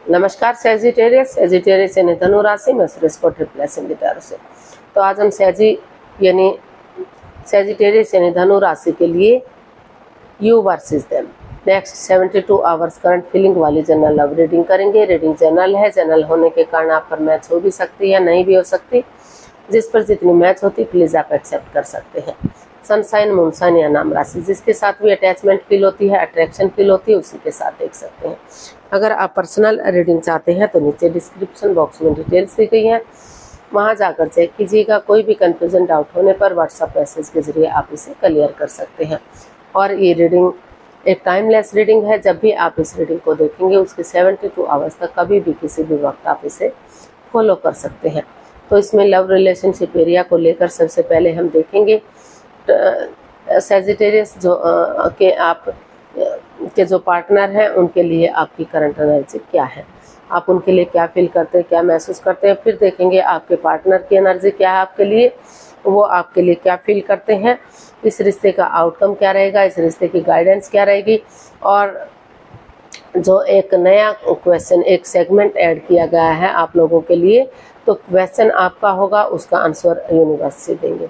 नमस्कार सेजिटेरियस यानी धनु राशि में सुरेश को ट्रिपल से। तो आज हम सेजिटेरियस यानी धनु राशि के लिए you versus them next 72 hours current feeling वाली जनरल लव रीडिंग करेंगे। रीडिंग जनरल है, जनरल होने के कारण आप पर मैच हो भी सकती है, नहीं भी हो सकती। जिस पर जितनी मैच होती प्लीज़ आप एक्सेप्ट कर सकते हैं। सनसाइन, मूनसाइन या नाम राशि, जिसके साथ भी अटैचमेंट फील होती है, अट्रैक्शन फील होती है, उसी के साथ देख सकते हैं। अगर आप पर्सनल रीडिंग चाहते हैं तो नीचे डिस्क्रिप्शन बॉक्स में डिटेल्स दी गई हैं, वहां जाकर चेक कीजिएगा। कोई भी कन्फ्यूजन, डाउट होने पर व्हाट्सएप मैसेज के जरिए आप इसे क्लियर कर सकते हैं। और ये रीडिंग एक टाइमलेस रीडिंग है। जब भी आप इस रीडिंग को देखेंगे उसके 72 आवर्स तक कभी भी किसी भी वक्त आप इसे फॉलो कर सकते हैं। तो इसमें लव रिलेशनशिप एरिया को लेकर सबसे पहले हम देखेंगे सेजिटेरियस के जो पार्टनर हैं उनके लिए आपकी करंट एनर्जी क्या है, आप उनके लिए क्या फील करते हैं, क्या महसूस करते हैं। फिर देखेंगे आपके पार्टनर की एनर्जी क्या है आपके लिए, वो आपके लिए क्या फील करते हैं, इस रिश्ते का आउटकम क्या रहेगा, इस रिश्ते की गाइडेंस क्या रहेगी। और जो एक नया क्वेश्चन, एक सेगमेंट ऐड किया गया है आप लोगों के लिए, तो क्वेश्चन आपका होगा, उसका आंसर यूनिवर्स से देंगे।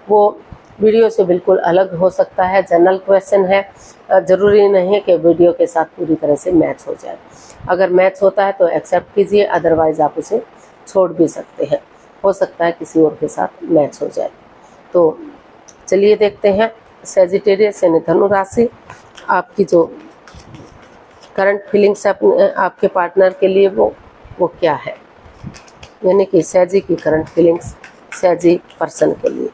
वो वीडियो से बिल्कुल अलग हो सकता है, जनरल क्वेश्चन है, ज़रूरी नहीं है कि वीडियो के साथ पूरी तरह से मैच हो जाए। अगर मैच होता है तो एक्सेप्ट कीजिए, अदरवाइज़ आप उसे छोड़ भी सकते हैं, हो सकता है किसी और के साथ मैच हो जाए। तो चलिए देखते हैं सेजिटेरियस यानी धनु राशि आपकी जो करंट फीलिंग्स आपके पार्टनर के लिए वो क्या है, यानी कि सैजी की करंट फीलिंग्स सैजी पर्सन के लिए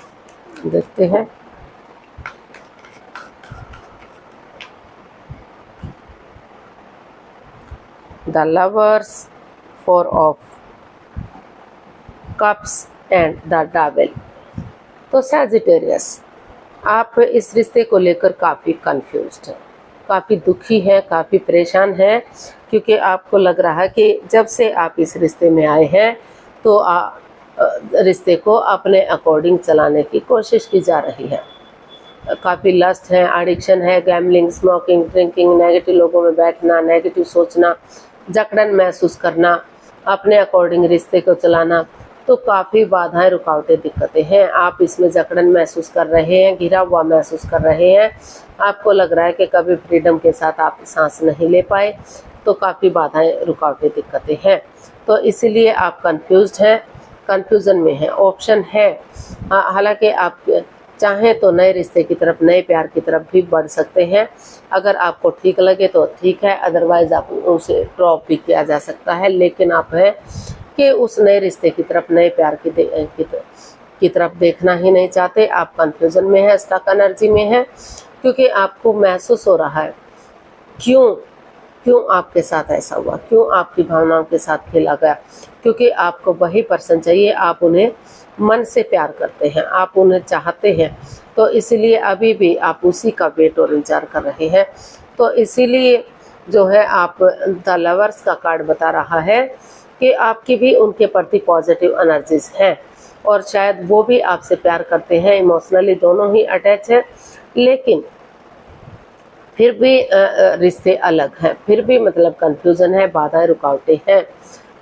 देखते हैं। The lovers, 4 of cups and the devil. तो सैजिटेरियस, आप इस रिश्ते को लेकर काफ़ी कंफ्यूज्ड हैं, काफ़ी दुखी हैं, काफ़ी परेशान हैं, क्योंकि आपको लग रहा है कि जब से आप इस रिश्ते में आए हैं तो रिश्ते को अपने अकॉर्डिंग चलाने की कोशिश की जा रही है। काफ़ी लस्ट है, एडिक्शन है, गैम्बलिंग, स्मोकिंग, ड्रिंकिंग, नेगेटिव लोगों में बैठना, नेगेटिव सोचना, जकड़न महसूस करना, अपने अकॉर्डिंग रिश्ते को चलाना। तो काफ़ी बाधाएं, रुकावटें, दिक्कतें हैं। आप इसमें जकड़न महसूस कर रहे हैं, घिरा हुआ महसूस कर रहे हैं। आपको लग रहा है कि कभी फ्रीडम के साथ आप सांस नहीं ले पाए। तो काफ़ी बाधाएं, रुकावटें, दिक्कतें हैं। तो इसीलिए आप कंफ्यूज्ड हैं, कंफ्यूजन में हैं। ऑप्शन है, हालांकि आप चाहें तो नए रिश्ते की तरफ, नए प्यार की तरफ भी बढ़ सकते हैं। अगर आपको ठीक लगे तो ठीक है, अदरवाइज आप उसे ड्रॉप भी किया जा सकता है। लेकिन आप हैं कि उस नए रिश्ते की तरफ, नए प्यार की तरफ देखना ही नहीं चाहते। आप कंफ्यूजन में हैं, स्टक एनर्जी में हैं, क्योंकि आपको महसूस हो रहा है क्यों आपके साथ ऐसा हुआ, क्यों आपकी भावनाओं के साथ खेला गया। क्योंकि आपको वही पर्सन चाहिए, आप उन्हें मन से प्यार करते हैं, आप उन्हें चाहते हैं। तो इसीलिए अभी भी आप उसी का वेट और इंतजार कर रहे हैं। तो इसीलिए जो है आप द लवर्स का कार्ड बता रहा है कि आपकी भी उनके प्रति पॉजिटिव एनर्जीज हैं, और शायद वो भी आपसे प्यार करते हैं, इमोशनली दोनों ही अटैच हैं। लेकिन फिर भी रिश्ते अलग हैं, फिर भी मतलब कंफ्यूजन है, बाधाएं, रुकावटें हैं।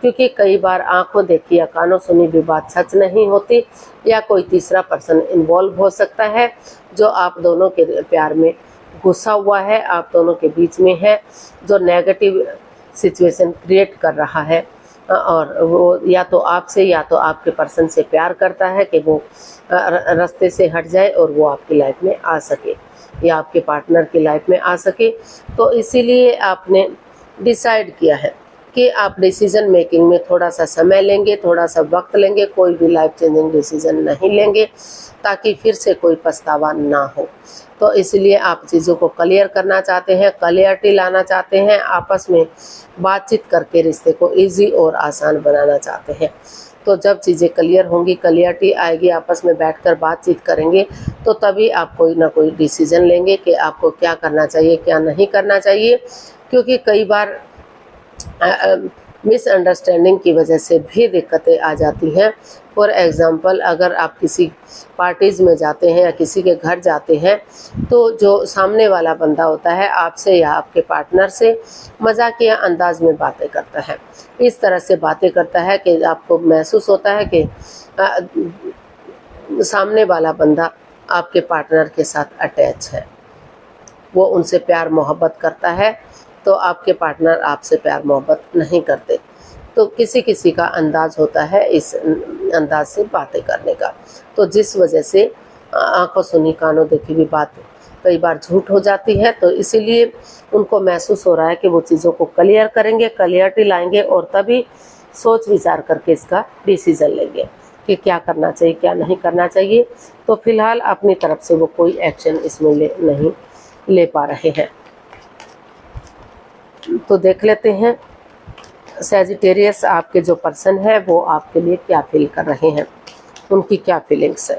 क्योंकि कई बार आंखों देखी या कानों सुनी भी बात सच नहीं होती, या कोई तीसरा पर्सन इन्वॉल्व हो सकता है जो आप दोनों के प्यार में घुसा हुआ है, आप दोनों के बीच में है, जो नेगेटिव सिचुएशन क्रिएट कर रहा है। और वो या तो आपसे या तो आपके पर्सन से प्यार करता है कि वो रास्ते से हट जाए और वो आपकी लाइफ में आ सके, या आपके पार्टनर की लाइफ में आ सके। तो इसीलिए आपने डिसाइड किया है कि आप डिसीजन मेकिंग में थोड़ा सा समय लेंगे, थोड़ा सा वक्त लेंगे, कोई भी लाइफ चेंजिंग डिसीजन नहीं लेंगे, ताकि फिर से कोई पछतावा ना हो। तो इसलिए आप चीज़ों को क्लियर करना चाहते हैं, क्लियरिटी लाना चाहते हैं, आपस में बातचीत करके रिश्ते को ईजी और आसान बनाना चाहते हैं। तो जब चीज़ें क्लियर होंगी, क्लियरिटी आएगी, आपस में बैठकर बातचीत करेंगे, तो तभी आप कोई ना कोई डिसीजन लेंगे कि आपको क्या करना चाहिए, क्या नहीं करना चाहिए। क्योंकि कई बार मिसअंडरस्टैंडिंग की वजह से भी दिक्कतें आ जाती हैं। फॉर एग्ज़ाम्पल, अगर आप किसी पार्टीज़ में जाते हैं या किसी के घर जाते हैं, तो जो सामने वाला बंदा होता है आपसे या आपके पार्टनर से मजाकिया अंदाज में बातें करता है। इस तरह से बातें करता है कि आपको महसूस होता है कि सामने वाला बंदा आपके पार्टनर के साथ अटैच है, वो उनसे प्यार मोहब्बत करता है, तो आपके पार्टनर आपसे प्यार मोहब्बत नहीं करते। तो किसी किसी का अंदाज होता है इस अंदाज से बातें करने का, तो जिस वजह से आंखों सुनी कानों देखी भी बात कई बार झूठ हो जाती है। तो इसीलिए उनको महसूस हो रहा है कि वो चीज़ों को क्लियर करेंगे, क्लियरिटी लाएंगे और तभी सोच विचार करके इसका डिसीज़न लेंगे कि क्या करना चाहिए क्या नहीं करना चाहिए। तो फिलहाल अपनी तरफ से वो कोई एक्शन इसमें नहीं ले पा रहे हैं। तो देख लेते हैं सैजिटेरियस आपके जो पर्सन है वो आपके लिए क्या फील कर रहे हैं, उनकी क्या फीलिंग्स है।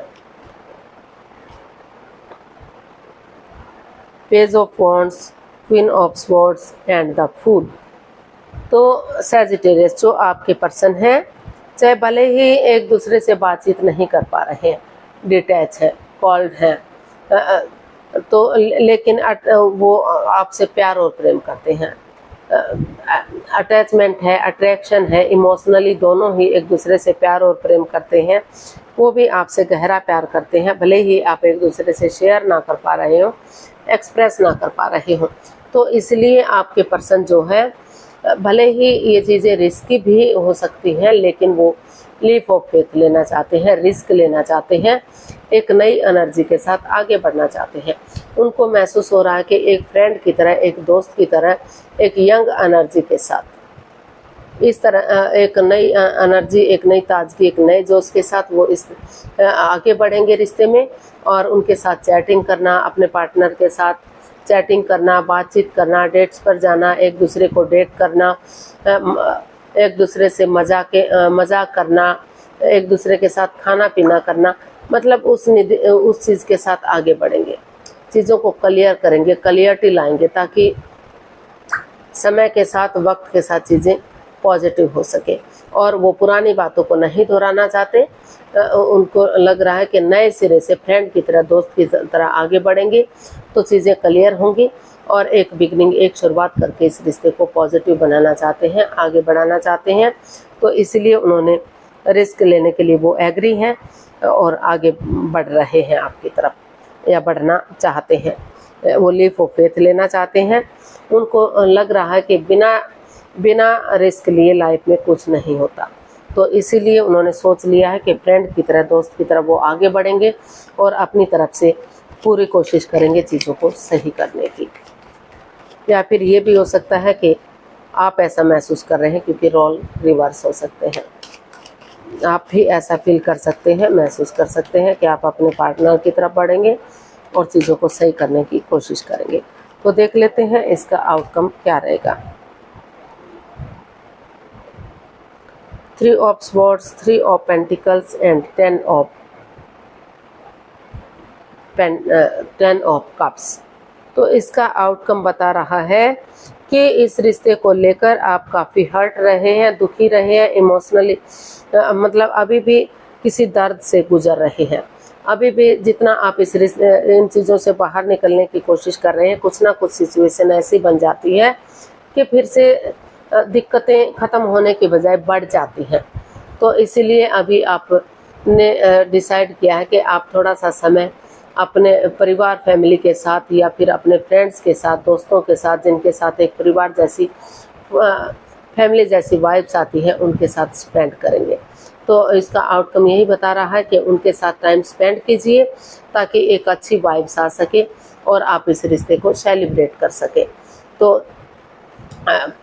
Page of wands, queen of swords and the fool. तो सैजिटेरियस जो आपके पर्सन है, चाहे भले ही एक दूसरे से बातचीत नहीं कर पा रहे हैं, डिटैच है, कॉल्ड हैं, तो लेकिन वो आपसे प्यार और प्रेम करते हैं, अटैचमेंट है, अट्रैक्शन है, इमोशनली दोनों ही एक दूसरे से प्यार और प्रेम करते हैं। वो भी आपसे गहरा प्यार करते हैं, भले ही आप एक दूसरे से शेयर ना कर पा रहे हो, एक्सप्रेस ना कर पा रहे हो। तो इसलिए आपके पर्सन जो है, भले ही ये चीज़ें रिस्की भी हो सकती हैं, लेकिन वो लीप ऑफ फेथ लेना चाहते हैं, रिस्क लेना चाहते हैं, एक नई एनर्जी के साथ आगे बढ़ना चाहते हैं। उनको महसूस हो रहा है कि एक फ्रेंड की तरह, एक दोस्त की तरह, एक यंग एनर्जी के साथ, इस तरह एक नई एनर्जी, एक नई ताजगी, एक नए जोश के साथ वो इस आगे बढ़ेंगे रिश्ते में। और उनके साथ चैटिंग करना, अपने पार्टनर के साथ चैटिंग करना, बातचीत करना, डेट्स पर जाना, एक दूसरे को डेट करना, एक दूसरे से मजाक करना, एक दूसरे के साथ खाना पीना करना, मतलब उस चीज़ के साथ आगे बढ़ेंगे, चीज़ों को क्लियर करेंगे, क्लियरिटी लाएंगे, ताकि समय के साथ, वक्त के साथ चीज़ें पॉजिटिव हो सके। और वो पुरानी बातों को नहीं दोहराना चाहते, उनको लग रहा है कि नए सिरे से फ्रेंड की तरह, दोस्त की तरह आगे बढ़ेंगे तो चीज़ें क्लियर होंगी और एक बिगनिंग, एक शुरुआत करके इस रिश्ते को पॉजिटिव बनाना चाहते हैं, आगे बढ़ाना चाहते हैं। तो इसलिए उन्होंने रिस्क लेने के लिए वो एग्री हैं और आगे बढ़ रहे हैं आपकी तरफ, या बढ़ना चाहते हैं, वो लीप ऑफ फेथ लेना चाहते हैं। उनको लग रहा है कि बिना रिस्क लिए लाइफ में कुछ नहीं होता, तो इसीलिए उन्होंने सोच लिया है कि फ्रेंड की तरह, दोस्त की तरह वो आगे बढ़ेंगे और अपनी तरफ से पूरी कोशिश करेंगे चीज़ों को सही करने की। या फिर ये भी हो सकता है कि आप ऐसा महसूस कर रहे हैं, क्योंकि रोल रिवर्स हो सकते हैं, आप भी ऐसा फील कर सकते हैं, महसूस कर सकते हैं कि आप अपने पार्टनर की तरफ बढ़ेंगे और चीज़ों को सही करने की कोशिश करेंगे। तो देख लेते हैं इसका आउटकम क्या रहेगा। 3 of swords, 3 of pentacles and 10 of cups। तो इसका आउटकम बता रहा है कि इस रिश्ते को लेकर आप काफ़ी हर्ट रहे हैं, दुखी रहे हैं, इमोशनली मतलब अभी भी किसी दर्द से गुजर रहे हैं। अभी भी जितना आप इन चीज़ों से बाहर निकलने की कोशिश कर रहे हैं, कुछ ना कुछ सिचुएशन ऐसी बन जाती है कि फिर से दिक्कतें ख़त्म होने के बजाय बढ़ जाती हैं। तो इसीलिए अभी आपने डिसाइड किया है कि आप थोड़ा सा समय अपने परिवार, फैमिली के साथ, या फिर अपने फ्रेंड्स के साथ, दोस्तों के साथ, जिनके साथ एक परिवार जैसी, फैमिली जैसी वाइब्स आती है, उनके साथ स्पेंड करेंगे। तो इसका आउटकम यही बता रहा है कि उनके साथ टाइम स्पेंड कीजिए, ताकि एक अच्छी वाइब्स आ सके और आप इस रिश्ते को सेलिब्रेट कर सके। तो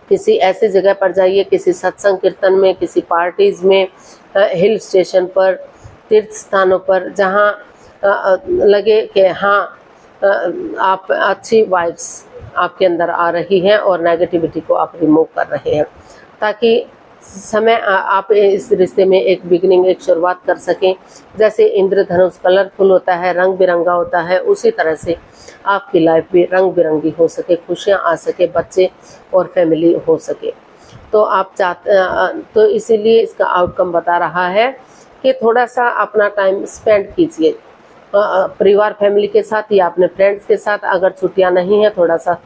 किसी ऐसी जगह पर जाइए, किसी सत्संग कीर्तन में, किसी पार्टीज़ में, हिल स्टेशन पर, तीर्थ स्थानों पर, जहाँ लगे कि हाँ आप अच्छी वाइब्स आपके अंदर आ रही हैं और नेगेटिविटी को आप रिमूव कर रहे हैं, ताकि समय आप इस रिश्ते में एक बिगनिंग, एक शुरुआत कर सकें। जैसे इंद्रधनुष कलरफुल होता है, रंग बिरंगा होता है, उसी तरह से आपकी लाइफ भी रंग बिरंगी हो सके, खुशियाँ आ सके, बच्चे और फैमिली हो सके। तो आप तो इसीलिए इसका आउटकम बता रहा है कि थोड़ा सा अपना टाइम स्पेंड कीजिए परिवार फैमिली के साथ या अपने फ्रेंड्स के साथ। अगर छुट्टियां नहीं है, थोड़ा सा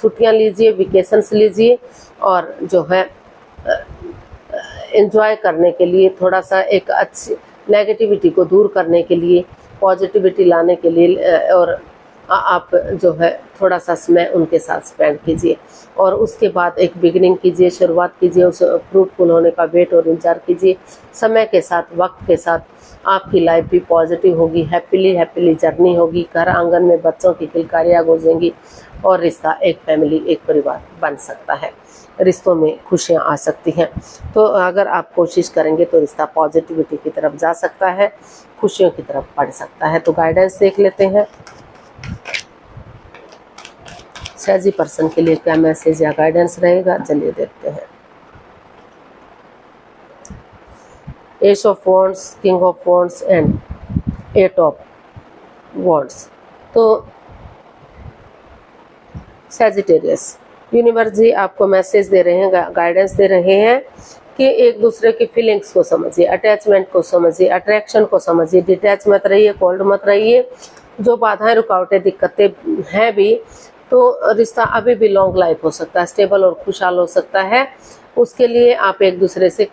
छुट्टियां लीजिए, वेकेशंस लीजिए, और जो है एंजॉय करने के लिए, थोड़ा सा एक अच्छी नेगेटिविटी को दूर करने के लिए, पॉजिटिविटी लाने के लिए, और आप जो है थोड़ा सा समय उनके साथ स्पेंड कीजिए। और उसके बाद एक बिगिनिंग कीजिए, शुरुआत कीजिए, उस फ्रूटफुल होने का वेट और इंतजार कीजिए। समय के साथ, वक्त के साथ आपकी लाइफ भी पॉजिटिव होगी, हैप्पीली जर्नी होगी। घर आंगन में बच्चों की किलकारियाँ गूंजेंगी और रिश्ता एक फैमिली, एक परिवार बन सकता है। रिश्तों में खुशियाँ आ सकती हैं। तो अगर आप कोशिश करेंगे तो रिश्ता पॉजिटिविटी की तरफ जा सकता है, खुशियों की तरफ बढ़ सकता है। तो गाइडेंस देख लेते हैं, सहजी पर्सन के लिए क्या मैसेज या गाइडेंस रहेगा, चलिए देखते हैं। Ace of wands, king of wands and eight of wands. तो सैजिटेरियस, यूनिवर्स जी आपको मैसेज दे रहे हैं, गाइडेंस दे रहे हैं कि एक दूसरे की फीलिंग्स को समझिए, अटैचमेंट को समझिए, अट्रैक्शन को समझिए, डिटैच मत रहिए, कोल्ड मत रहिए। जो बाधाएं, रुकावटें, दिक्कतें हैं भी, तो रिश्ता अभी भी लॉन्ग लाइफ हो सकता है, स्टेबल और खुशहाल हो सकता है। उसके लिए आप एक दूसरे से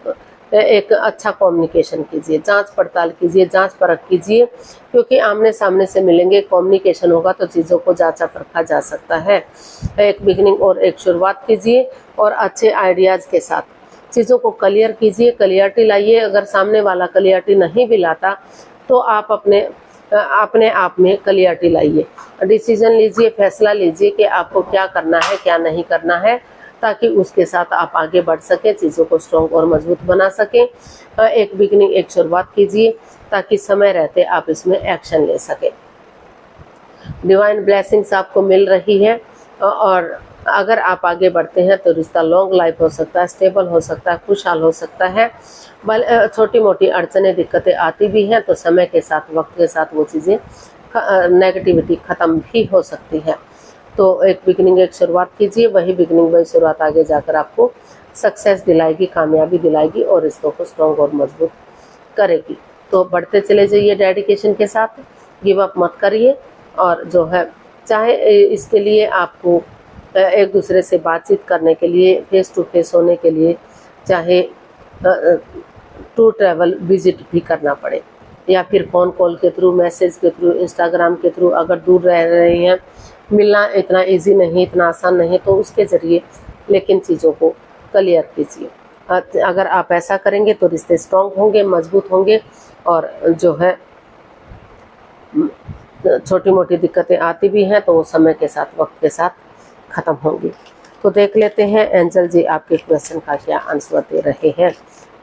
एक अच्छा कम्युनिकेशन कीजिए, जांच पड़ताल कीजिए, जांच परख कीजिए, क्योंकि आमने सामने से मिलेंगे, कम्युनिकेशन होगा तो चीज़ों को जांचा परखा जा सकता है। एक बिगिनिंग और एक शुरुआत कीजिए और अच्छे आइडियाज़ के साथ चीज़ों को क्लियर कीजिए, क्लियरिटी लाइए। अगर सामने वाला क्लियरिटी नहीं भी लाता तो आप अपने आप में क्लियरिटी लाइए, डिसीजन लीजिए, फैसला लीजिए कि आपको क्या करना है, क्या नहीं करना है, ताकि उसके साथ आप आगे बढ़ सकें, चीज़ों को स्ट्रॉन्ग और मजबूत बना सकें। एक बिगिनिंग, एक शुरुआत कीजिए ताकि समय रहते आप इसमें एक्शन ले सकें। डिवाइन ब्लेसिंग्स आपको मिल रही है, और अगर आप आगे बढ़ते हैं तो रिश्ता लॉन्ग लाइफ हो सकता है, स्टेबल हो सकता है, खुशहाल हो सकता है। छोटी मोटी अड़चनें, दिक्कतें आती भी हैं, तो समय के साथ, वक्त के साथ वो चीज़ें, नेगेटिविटी ख़त्म भी हो सकती है। तो एक बिगिनिंग, एक शुरुआत कीजिए, वही बिगिनिंग, वही शुरुआत आगे जाकर आपको सक्सेस दिलाएगी, कामयाबी दिलाएगी और रिश्तों को स्ट्रॉन्ग और मजबूत करेगी। तो बढ़ते चले जाइए डेडिकेशन के साथ, गिव अप मत करिए। और जो है, चाहे इसके लिए आपको एक दूसरे से बातचीत करने के लिए, फेस टू फेस होने के लिए, चाहे टू ट्रैवल विजिट भी करना पड़े, या फिर फ़ोन कॉल के थ्रू, मैसेज के थ्रू, इंस्टाग्राम के थ्रू, अगर दूर रह रहे हैं, मिलना इतना इजी नहीं, इतना आसान नहीं, तो उसके ज़रिए लेकिन चीज़ों को क्लियर कीजिए। अगर आप ऐसा करेंगे तो रिश्ते स्ट्रॉन्ग होंगे, मजबूत होंगे, और जो है छोटी मोटी दिक्कतें आती भी हैं तो वो समय के साथ, वक्त के साथ ख़त्म होंगी। तो देख लेते हैं एंजल जी आपके क्वेश्चन का क्या आंसर दे रहे हैं।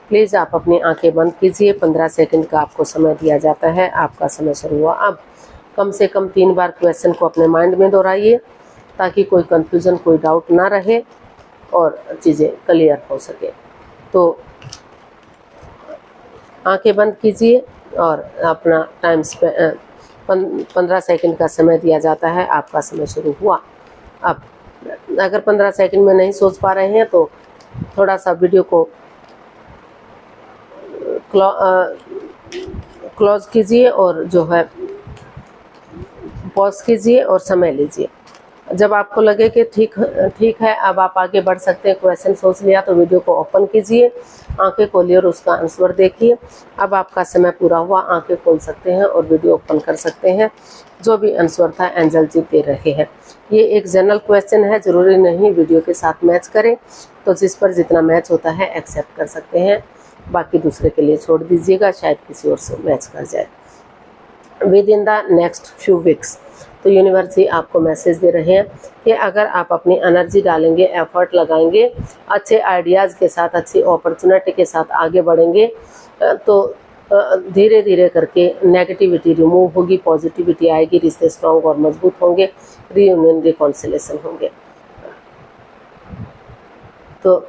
प्लीज़ आप अपनी आंखें बंद कीजिए, 15 सेकंड का आपको समय दिया जाता है। आपका समय शुरू हुआ। अब कम से कम 3 बार क्वेश्चन को अपने माइंड में दोहराइए, ताकि कोई कंफ्यूजन, कोई डाउट ना रहे और चीज़ें क्लियर हो सके। तो आंखें बंद कीजिए और अपना टाइम 15 सेकंड का समय दिया जाता है। आपका समय शुरू हुआ। अब अगर 15 सेकंड में नहीं सोच पा रहे हैं तो थोड़ा सा वीडियो को क्लोज कीजिए और जो है पॉज कीजिए और समय लीजिए। जब आपको लगे कि ठीक है, अब आप आगे बढ़ सकते हैं, क्वेश्चन सोच लिया, तो वीडियो को ओपन कीजिए, आंखें खोलिए और उसका आंसर देखिए। अब आपका समय पूरा हुआ, आंखें खोल सकते हैं और वीडियो ओपन कर सकते हैं। जो भी आंसर था एंजल जी दे रहे हैं। ये एक जनरल क्वेश्चन है, ज़रूरी नहीं वीडियो के साथ मैच करें, तो जिस पर जितना मैच होता है एक्सेप्ट कर सकते हैं, बाकी दूसरे के लिए छोड़ दीजिएगा, शायद किसी और से मैच कर जाए। With in the next few weeks, तो यूनिवर्स ही आपको मैसेज दे रहे हैं कि अगर आप अपनी एनर्जी डालेंगे, एफर्ट लगाएंगे, अच्छे आइडियाज़ के साथ, अच्छी अपॉर्चुनिटी के साथ आगे बढ़ेंगे, तो धीरे धीरे करके नेगेटिविटी रिमूव होगी, पॉजिटिविटी आएगी, रिश्ते स्ट्रॉन्ग और मजबूत होंगे, रीयूनियन, रिकॉन्सिलेशन होंगे। तो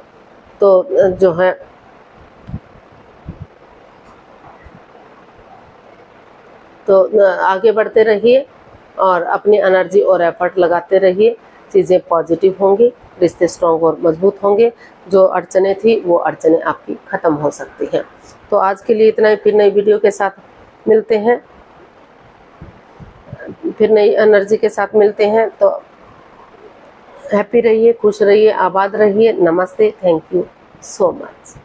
जो है तो आगे बढ़ते रहिए और अपनी एनर्जी और एफर्ट लगाते रहिए, चीज़ें पॉजिटिव होंगी, रिश्ते स्ट्रॉन्ग और मजबूत होंगे। जो अड़चने थी वो अड़चने आपकी ख़त्म हो सकती हैं। तो आज के लिए इतना ही, फिर नई वीडियो के साथ मिलते हैं, फिर नई एनर्जी के साथ मिलते हैं। तो हैप्पी रहिए, खुश रहिए, आबाद रहिए। नमस्ते, थैंक यू सो मच।